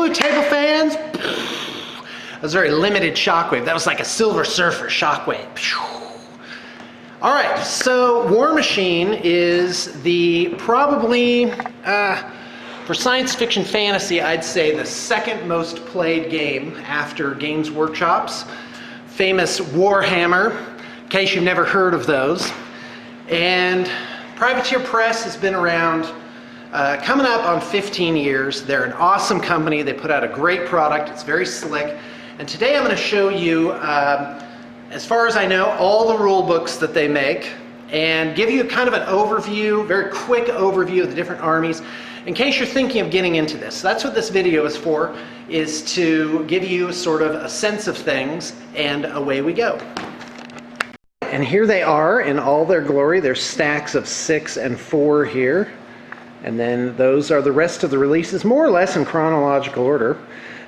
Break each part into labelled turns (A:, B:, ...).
A: Blue Table fans? That was a very limited shockwave. That was like a Silver Surfer shockwave. All right, so War Machine is the probably, for science fiction fantasy, I'd say the second most played game after Games Workshop's famous Warhammer, in case you've never heard of those. And Privateer Press has been around coming up on 15 years. They're an awesome company. They put out a great product. It's very slick. And today I'm going to show you, as far as I know, all the rule books that they make and give you kind of an overview, very quick overview of the different armies in case you're thinking of getting into this. So that's what this video is for, is to give you sort of a sense of things, and away we go. And here they are in all their glory. There's stacks of 6 and 4 here. And then those are the rest of the releases, more or less in chronological order.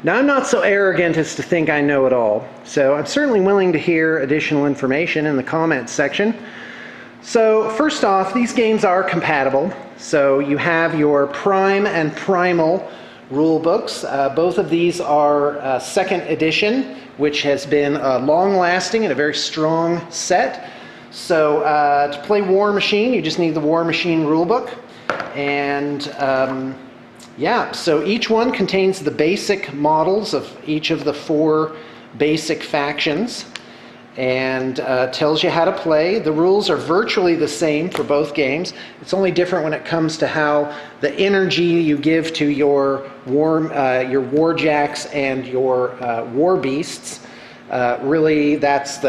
A: Now, I'm not so arrogant as to think I know it all, so I'm certainly willing to hear additional information in the comments section. So first off, these games are compatible. So you have your Prime and Primal rule books. Both of these are second edition, which has been long-lasting and a very strong set. So to play War Machine, you just need the War Machine rulebook. And yeah, so each one contains the basic models of each of the 4 basic factions and tells you how to play. The rules are virtually the same for both games. It's only different when it comes to how the energy you give to your warjacks and your war beasts. Really, that's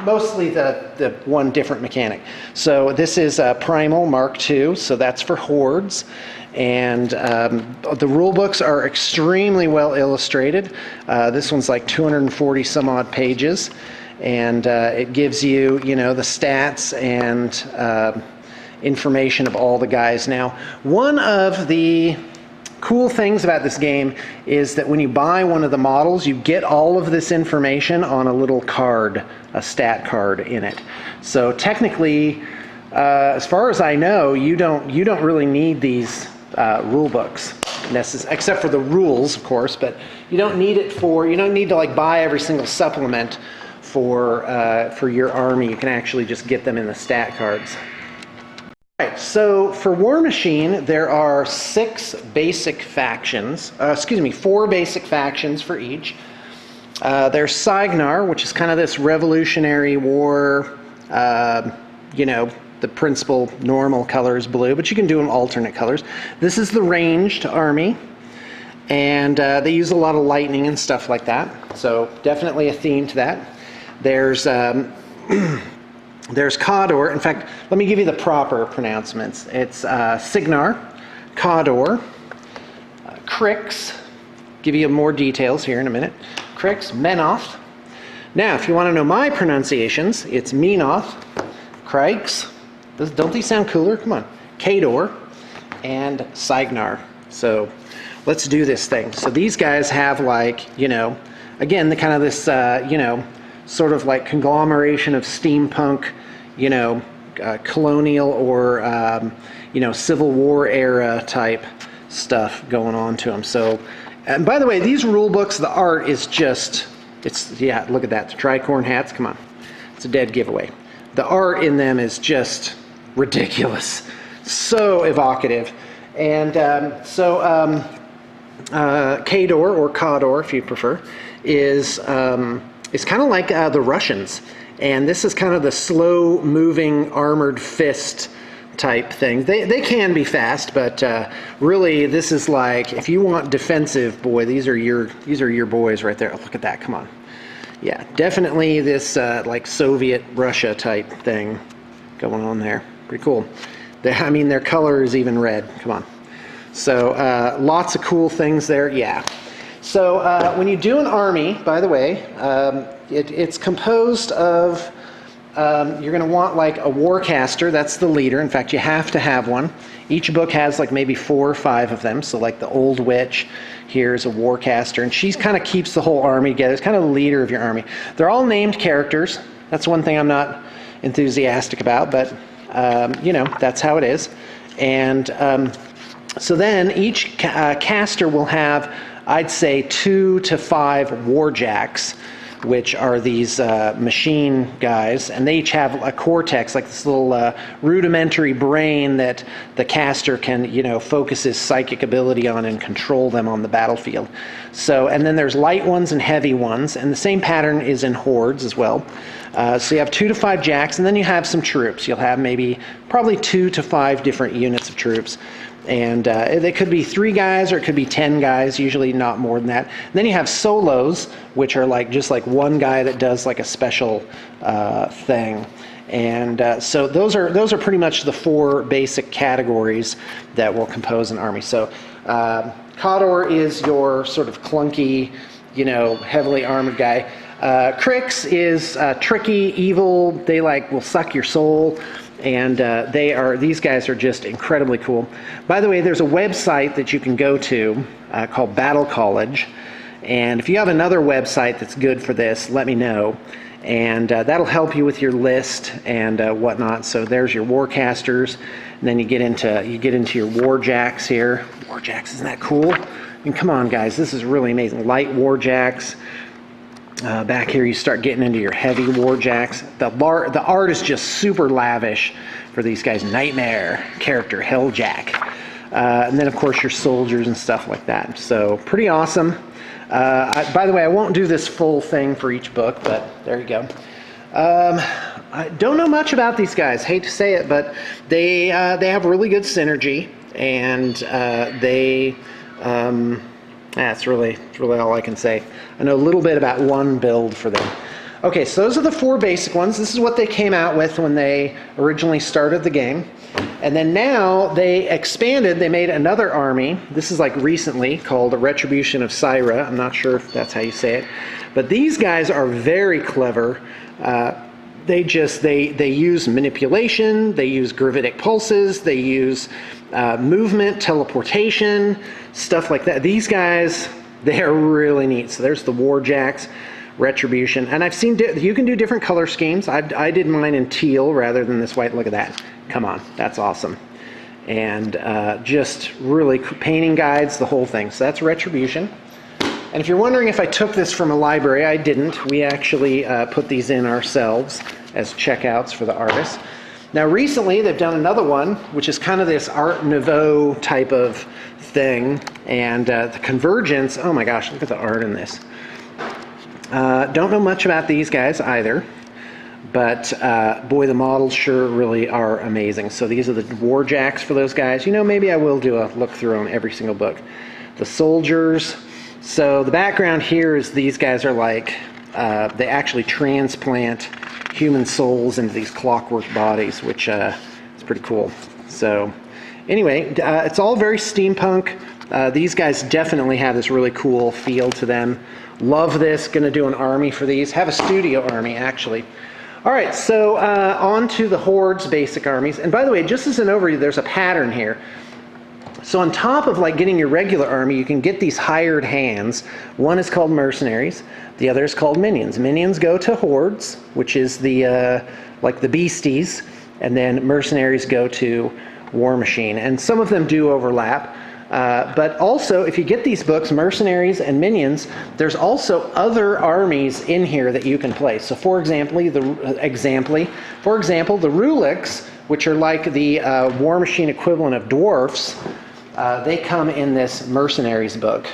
A: mostly the one different mechanic. So this is Primal Mark II, so that's for Hordes. And the rule books are extremely well illustrated. This one's like 240 some odd pages, and it gives you, the stats and information of all the guys. Now, one of the cool things about this game is that when you buy one of the models, you get all of this information on a little card, a stat card in it. So technically, as far as I know, you don't really need these rule books, except for the rules, of course. But you don't need it you don't need to like buy every single supplement for your army. You can actually just get them in the stat cards. Right, so for War Machine, there are 4 basic factions for each. There's Cygnar, which is kind of this Revolutionary War, the principal normal color is blue, but you can do them alternate colors. This is the ranged army, and they use a lot of lightning and stuff like that, so definitely a theme to that. There's Cawdor. In fact, let me give you the proper pronouncements. It's Cygnar, Cawdor, Crix, give you more details here in a minute, Crix, Menoth. Now, if you want to know my pronunciations, it's Menoth, Crix, don't these sound cooler? Come on, Cador, and Cygnar. So let's do this thing. So these guys have again, the kind of this, sort of like conglomeration of steampunk, colonial or, Civil War era type stuff going on to them. So, and by the way, these rule books, the art is just, yeah, look at that. The tricorn hats, come on. It's a dead giveaway. The art in them is just ridiculous. So evocative. And Cador, or Cawdor if you prefer, is kind of like the Russians. And this is kind of the slow-moving armored fist type thing. They can be fast, but really this is like, if you want defensive, boy, these are your boys right there. Oh, look at that, come on. Yeah, definitely this like Soviet Russia type thing going on there. Pretty cool. Their color is even red. Come on. So lots of cool things there. Yeah. So when you do an army, by the way, it's composed of, you're going to want like a warcaster. That's the leader. In fact, you have to have one. Each book has like maybe 4 or 5 of them. So like the Old Witch, here's a warcaster, and she kind of keeps the whole army together. It's kind of the leader of your army. They're all named characters. That's one thing I'm not enthusiastic about, but that's how it is. And So then each caster will have, I'd say, 2 to 5 warjacks, which are these machine guys, and they each have a cortex, like this little rudimentary brain that the caster can, focus his psychic ability on and control them on the battlefield. So, and then there's light ones and heavy ones, and the same pattern is in Hordes as well. So you have 2 to 5 jacks, and then you have some troops. You'll have probably 2 to 5 different units of troops. And they could be 3 guys or it could be 10 guys, usually not more than that. And then you have solos, which are just like one guy that does like a special thing. And so those are pretty much the 4 basic categories that will compose an army. So Cawdor is your sort of clunky, heavily armored guy. Crix is tricky, evil. They will suck your soul. And these guys are just incredibly cool. By the way, there's a website that you can go to called Battle College. And if you have another website that's good for this, let me know. And that'll help you with your list and whatnot. So there's your warcasters. And then you get into your warjacks here. Warjacks, isn't that cool? I mean, come on, guys. This is really amazing. Light warjacks. Back here you start getting into your heavy warjacks. The art is just super lavish for these guys. Nightmare character, Helljack. And then of course your soldiers and stuff like that. So pretty awesome. By the way, I won't do this full thing for each book, but there you go. I don't know much about these guys. Hate to say it, but they have really good synergy, and that's really all I can say. I know a little bit about one build for them. Okay, so those are the 4 basic ones. This is what they came out with when they originally started the game. And then now they expanded, they made another army. This is recently called the Retribution of Syra. I'm not sure if that's how you say it. But these guys are very clever. They use manipulation, they use gravitic pulses, they use movement, teleportation, stuff like that. These guys, they are really neat. So there's the Warjacks, Retribution, and I've seen you can do different color schemes. I did mine in teal rather than this white. Look at that. Come on, that's awesome. And just really painting guides, the whole thing. So that's Retribution. And if you're wondering if I took this from a library, I didn't. We actually put these in ourselves as checkouts for the artists. Now recently they've done another one, which is kind of this Art Nouveau type of thing. And the Convergence, oh my gosh, look at the art in this. Don't know much about these guys either. But boy, the models sure really are amazing. So these are the Warjacks for those guys. Maybe I will do a look through on every single book. The soldiers. So the background here is these guys are they actually transplant human souls into these clockwork bodies, which is pretty cool. So anyway, it's all very steampunk. These guys definitely have this really cool feel to them. Love this. Going to do an army for these. Have a studio army, actually. All right, so on to the Hordes basic armies. And by the way, just as an overview, there's a pattern here. So on top of getting your regular army, you can get these hired hands. One is called Mercenaries. The other is called Minions. Minions go to Hordes, which is the beasties. And then Mercenaries go to War Machine. And some of them do overlap. But also, if you get these books, Mercenaries and Minions, there's also other armies in here that you can play. So for example, the Ruliks, which are like the War Machine equivalent of dwarfs, they come in this Mercenaries book.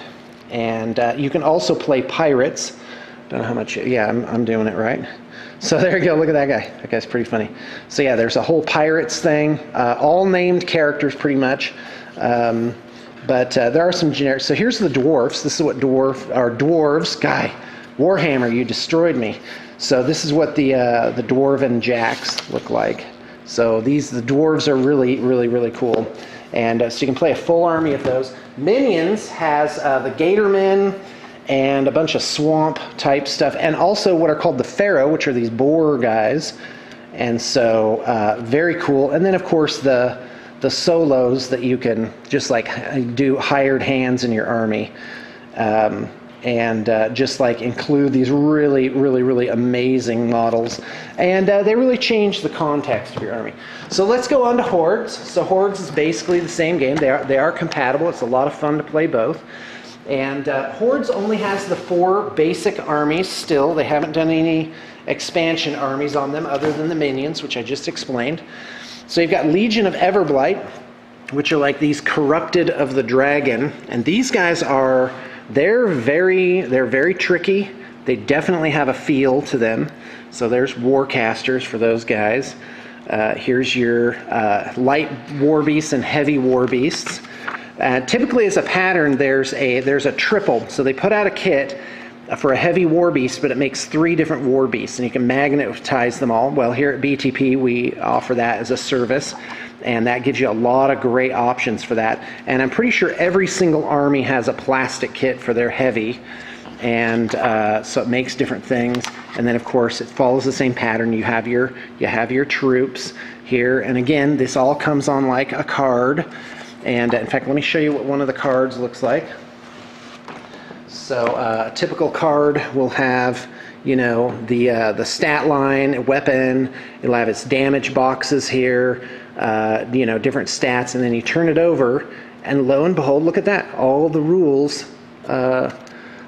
A: And you can also play pirates. Don't know how much, yeah, I'm doing it right. So there you go, look at that guy. That guy's pretty funny. So yeah, there's a whole pirates thing, all named characters pretty much. But there are some generic. So here's the dwarfs. This is what dwarves. Guy, Warhammer, you destroyed me. So this is what the dwarven jacks look like. So the dwarves are really, really, really cool. And so you can play a full army of those. Minions has the Gatormen and a bunch of swamp type stuff, and also what are called the Pharaoh, which are these boar guys. And so very cool. And then of course the solos that you can just do hired hands in your army. and just like include these really amazing models, and they really change the context of your army. So let's go on to Hordes. So Hordes is basically the same game. They are compatible. It's a lot of fun to play both. And Hordes only has the 4 basic armies still. They haven't done any expansion armies on them other than the minions, which I just explained. So you've got Legion of Everblight, which are like these corrupted of the dragon, and these guys are they're very tricky. They definitely have a feel to them. So there's Warcasters for those guys. Here's your light war beasts and heavy war beasts. Typically as a pattern there's a triple. So they put out a kit for a heavy war beast, but it makes 3 different war beasts, and you can magnetize them all. Well, here at BTP we offer that as a service, and that gives you a lot of great options for that. And I'm pretty sure every single army has a plastic kit for their heavy, and so it makes different things. And then of course it follows the same pattern. You have your troops here, and again this all comes on like a card. And in fact, let me show you what one of the cards looks like. So a typical card will have, you know, the stat line, weapon. It'll have its damage boxes here, you know, different stats, and then you turn it over, and lo and behold, look at that, all the rules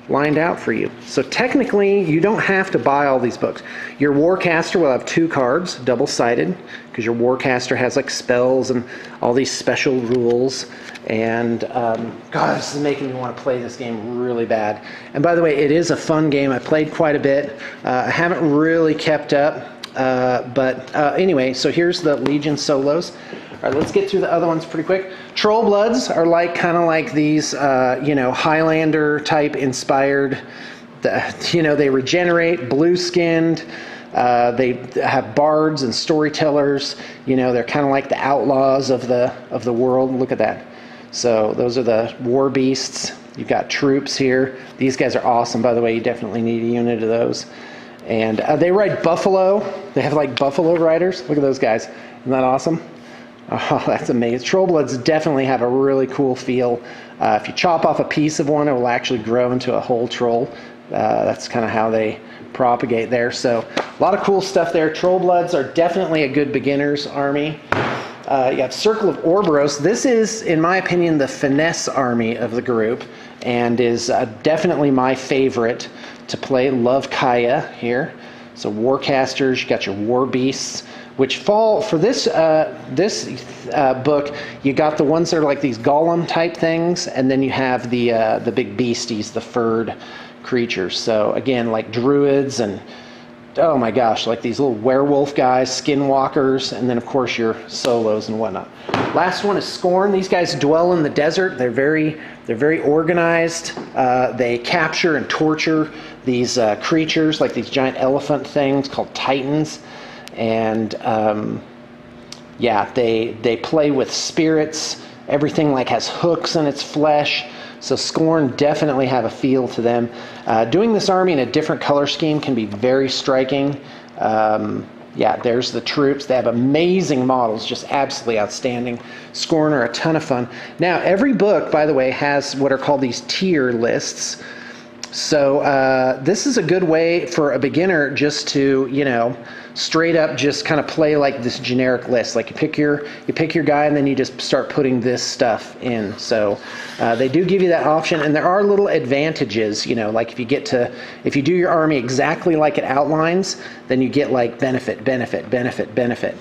A: lined out for you. So technically, you don't have to buy all these books. Your Warcaster will have 2 cards, double-sided, because your Warcaster has like spells and all these special rules. And God, this is making me want to play this game really bad. And by the way, it is a fun game. I played quite a bit. I haven't really kept up, but anyway, so here's the Legion solos. All right, let's get through the other ones pretty quick. Troll Bloods are like kind of like these, you know, Highlander type inspired. You know, they regenerate, blue-skinned. They have bards and storytellers. You know, they're kind of like the outlaws of the world. Look at that. So those are the war beasts. You've got troops here. These guys are awesome, by the way. You definitely need a unit of those. And they ride buffalo. They have like buffalo riders. Look at those guys. Isn't that awesome? Oh, that's amazing. Troll Bloods definitely have a really cool feel. If you chop off a piece of one, it will actually grow into a whole troll. That's kind of how they propagate there. So a lot of cool stuff there. Troll Bloods are definitely a good beginner's army. You have Circle of Orboros. This is, in my opinion, the finesse army of the group, and is definitely my favorite to play. Love Kaya here. So Warcasters, you got your War Beasts, which fall for this book. You got the ones that are like these golem type things, and then you have the big beasties, the furred creatures. So again, like druids and, oh my gosh, like these little werewolf guys, skinwalkers, and then of course your solos and whatnot. Last one is Scorn. These guys dwell in the desert. They're very organized. They capture and torture these creatures, like these giant elephant things called titans. And yeah, they play with spirits. Everything like has hooks in its flesh. So Scorn definitely have a feel to them. Doing this army in a different color scheme can be very striking. Yeah, there's the troops. They have amazing models, just absolutely outstanding. Scorn are a ton of fun. Now, every book, by the way, has what are called these tier lists. So this is a good way for a beginner just to, you know, straight up just kind of play like this generic list. Like you pick your guy, and then you just start putting this stuff in. So they do give you that option, and there are little advantages, you know, like if you do your army exactly like it outlines, then you get like benefit.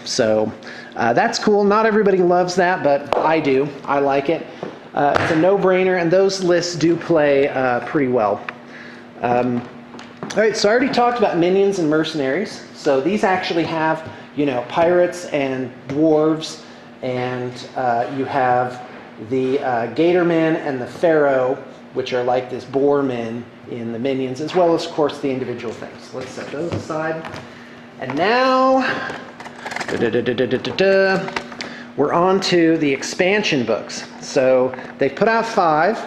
A: So that's cool. Not everybody loves that, but I do. I like it. It's a no-brainer, and those lists do play pretty well. All right, so I already talked about minions and mercenaries. So these actually have, you know, pirates and dwarves, and you have the gatormen and the pharaoh, which are like this boar men in the minions, as well as, of course, the individual things. So let's set those aside. And now, we're on to the expansion books. So they've put out 5,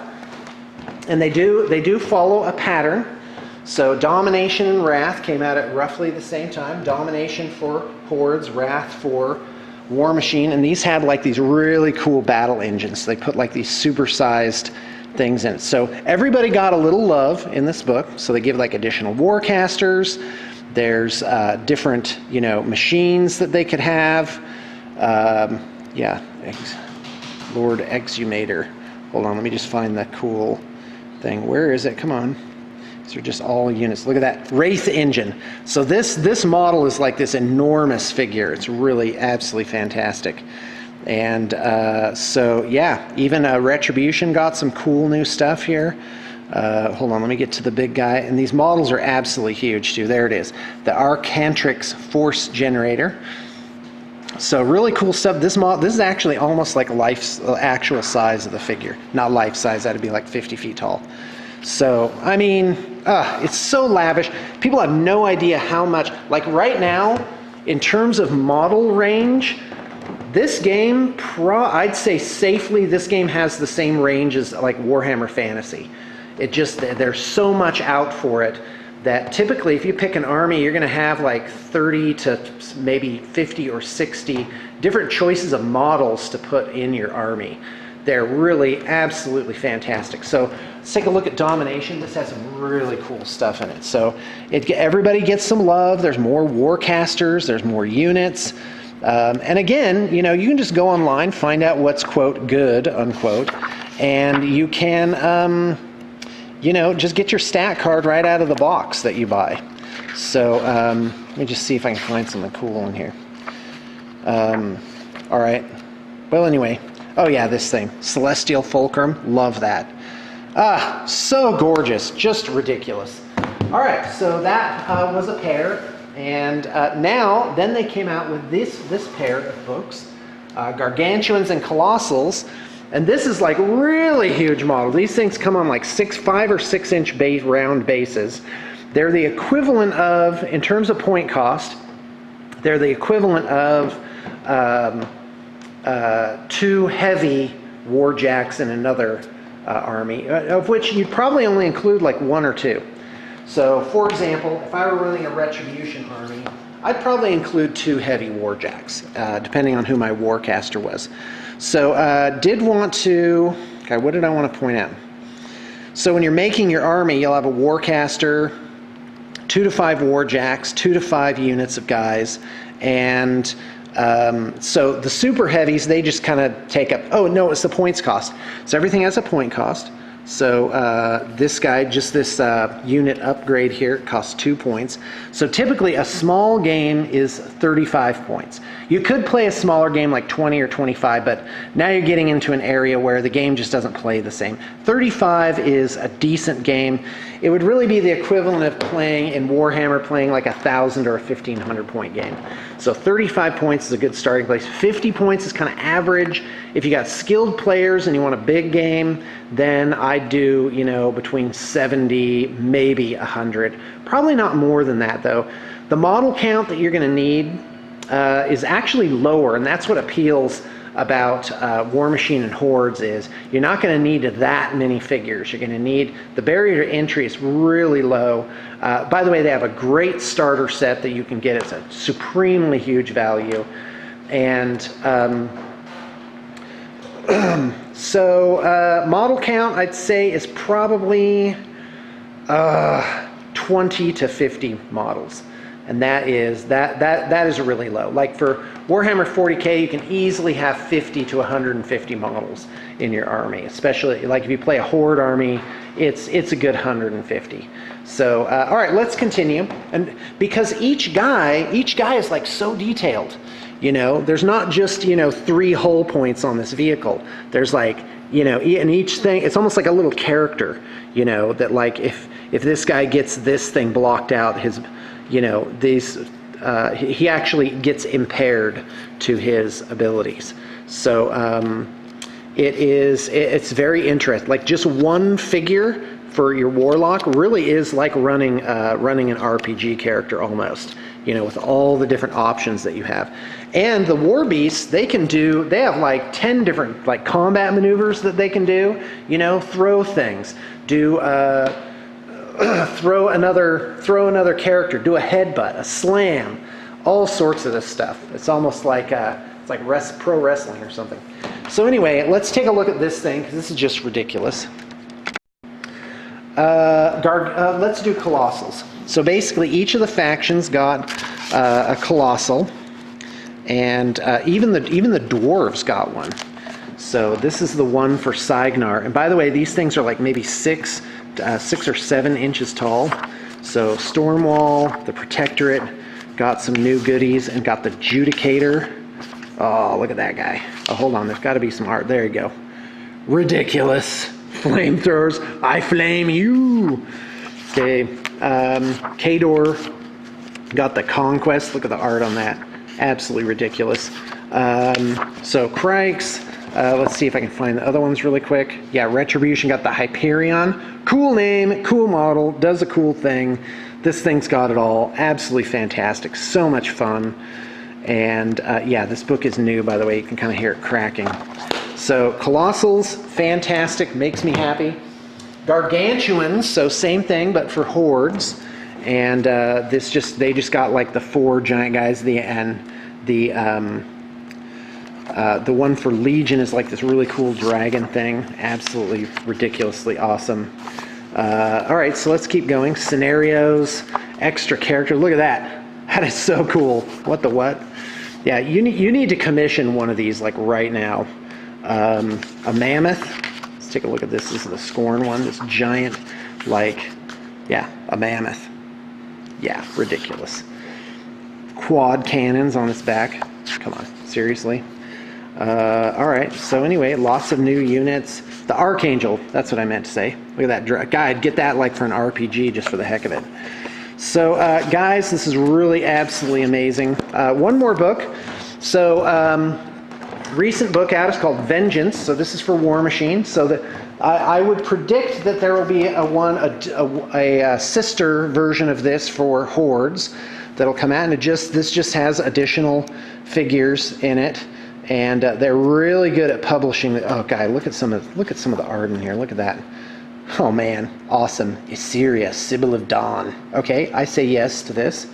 A: and they do follow a pattern. So Domination and Wrath came out at roughly the same time. Domination for Hordes, Wrath for War Machine, and these had like these really cool battle engines. They put like these supersized things in it. So everybody got a little love in this book. So they give like additional warcasters. There's different, you know, machines that they could have. Yeah, Lord Exhumator. Hold on, let me just find the cool thing. Where is it? Come on. These are just all units. Look at that. Wraith engine. So this model is like this enormous figure. It's really absolutely fantastic. And so, yeah, even Retribution got some cool new stuff here. Hold on, let me get to the big guy. And these models are absolutely huge, too. There it is. The Arcantrix Force Generator. So really cool stuff. This is actually almost like actual size of the figure. Not life size. That'd be like 50 feet tall. So, I mean, it's so lavish. People have no idea how much. Like right now, in terms of model range, this game, I'd say safely, this game has the same range as like Warhammer Fantasy. It just, there's so much out for it that typically if you pick an army, you're going to have like 30 to maybe 50 or 60 different choices of models to put in your army. They're really absolutely fantastic. So let's take a look at Domination. This has some really cool stuff in it. So everybody gets some love. There's more warcasters. There's more units. And again, you know, you can just go online, find out what's, quote, good, unquote, and you can, you know, just get your stat card right out of the box that you buy. So let me just see if I can find something cool in here. All right. Well, anyway. Oh, yeah, this thing. Celestial Fulcrum. Love that. Ah, so gorgeous. Just ridiculous. All right, so that was a pair. And now, then they came out with this pair of books, Gargantuans and Colossals. And this is like really huge model. These things come on like 5 or 6 inch round bases. They're the equivalent of, in terms of point cost, they're the equivalent of 2 heavy warjacks in another army, of which you'd probably only include like 1 or 2. So, for example, if I were running a Retribution army, I'd probably include 2 heavy warjacks, depending on who my warcaster was. So, did want to, okay, what did I want to point out? So when you're making your army, you'll have a warcaster, 2 to 5 warjacks, 2 to 5 units of guys, and so the super heavies, they just kind of take up, oh no, it's the points cost. So everything has a point cost. So this guy, just this unit upgrade here, costs 2 points. So typically a small game is 35 points. You could play a smaller game like 20 or 25, but now you're getting into an area where the game just doesn't play the same. 35 is a decent game. It would really be the equivalent of playing in Warhammer, playing like 1,000 or a 1,500 point game. So 35 points is a good starting place. 50 points is kind of average. If you got skilled players and you want a big game, then I'd do, you know, between 70, maybe 100. Probably not more than that, though. The model count that you're going to need is actually lower, and that's what appeals about War Machine and Hordes is you're not going to need that many figures. You're going to need, the barrier to entry is really low. By the way, they have a great starter set that you can get. It's a supremely huge value. And so model count, I'd say, is probably 20 to 50 models. And that is really low. Like for Warhammer 40K, you can easily have 50 to 150 models in your army. Especially like if you play a Horde army, it's a good 150. So all right, let's continue. And because each guy is like so detailed. You know, there's not just, you know, 3 hull points on this vehicle. There's like, you know, in each thing, it's almost like a little character. You know, that like if this guy gets this thing blocked out, his, you know, these, he actually gets impaired to his abilities. So it's very interesting. Like just one figure for your warlock really is like running an RPG character almost. You know, with all the different options that you have. And the war beasts, they have like 10 different like combat maneuvers that they can do. You know, throw things, do throw another character, do a headbutt, a slam, all sorts of this stuff. It's almost like it's like pro wrestling or something. So anyway, let's take a look at this thing because this is just ridiculous. Let's do Colossals. So basically, each of the factions got a Colossal, and even the dwarves got one. So this is the one for Cygnar. And by the way, these things are like maybe 6 or 7 inches tall. So Stormwall, the Protectorate, got some new goodies, and got the Judicator. Oh, look at that guy. Oh, hold on, there's got to be some art. There you go. Ridiculous. Flamethrowers, I flame you. Okay, Kador got the Conquest. Look at the art on that. Absolutely ridiculous. So Crikes. Let's see if I can find the other ones really quick. Yeah, Retribution got the Hyperion. Cool name, cool model, does a cool thing. This thing's got it all. Absolutely fantastic. So much fun. And yeah, this book is new, by the way. You can kind of hear it cracking. So Colossals, fantastic, makes me happy. Gargantuans, so same thing, but for Hordes. And they just got like the 4 giant guys. The one for Legion is like this really cool dragon thing. Absolutely ridiculously awesome. All right, so let's keep going. Scenarios, extra character. Look at that. That is so cool. What the what? Yeah, you need to commission one of these like right now. A mammoth. Let's take a look at this. This is the Scorn one. This giant, like, yeah, a mammoth. Yeah, ridiculous. Quad cannons on its back. Come on, seriously. All right, so anyway, lots of new units. The Archangel, that's what I meant to say. Look at that guy. I'd get that like for an RPG just for the heck of it. So guys, this is really absolutely amazing. One more book. So recent book out is called Vengeance. So this is for War Machine. So I would predict that there will be a sister version of this for Hordes that'll come out, and this just has additional figures in it. And they're really good at publishing. Oh, guy, look at some of the art in here. Look at that. Oh man, awesome. Issyria, Sibyl of Dawn. Okay, I say yes to this.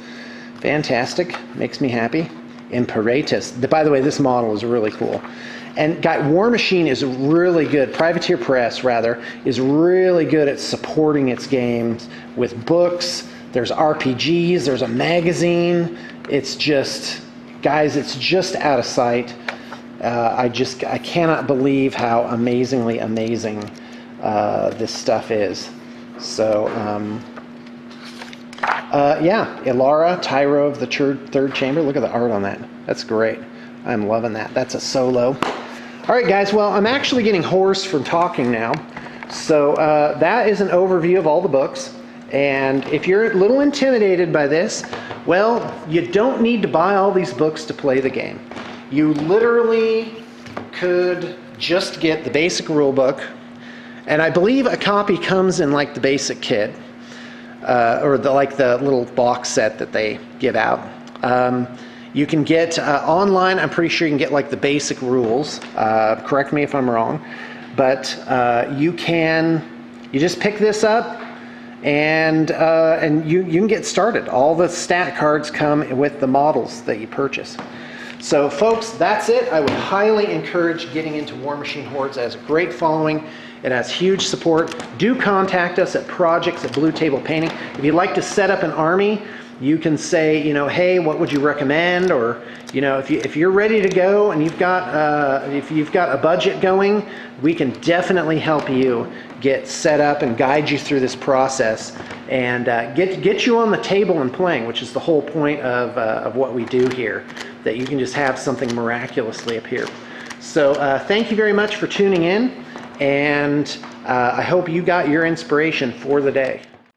A: Fantastic, makes me happy. Imperatus. By the way, this model is really cool. And War Machine is really good. Privateer Press, rather, is really good at supporting its games with books. There's RPGs. There's a magazine. It's just, guys, it's just out of sight. I cannot believe how amazingly amazing this stuff is. So, yeah, Ilara, Tyro of the Third Chamber. Look at the art on that. That's great. I'm loving that. That's a solo. All right, guys. Well, I'm actually getting hoarse from talking now. So that is an overview of all the books. And if you're a little intimidated by this, well, you don't need to buy all these books to play the game. You literally could just get the basic rule book, and I believe a copy comes in like the basic kit, or the little box set that they give out. You can get online. I'm pretty sure you can get like the basic rules. Correct me if I'm wrong, but you just pick this up, and you can get started. All the stat cards come with the models that you purchase. So folks, that's it. I would highly encourage getting into War Machine Hordes. It has a great following. It has huge support. Do contact us at projects@bluetablepainting. If you'd like to set up an army, you can say, hey, what would you recommend? Or, if you're ready to go and if you've got a budget going, we can definitely help you get set up and guide you through this process and get you on the table and playing, which is the whole point of what we do here, that you can just have something miraculously appear. So thank you very much for tuning in, and I hope you got your inspiration for the day.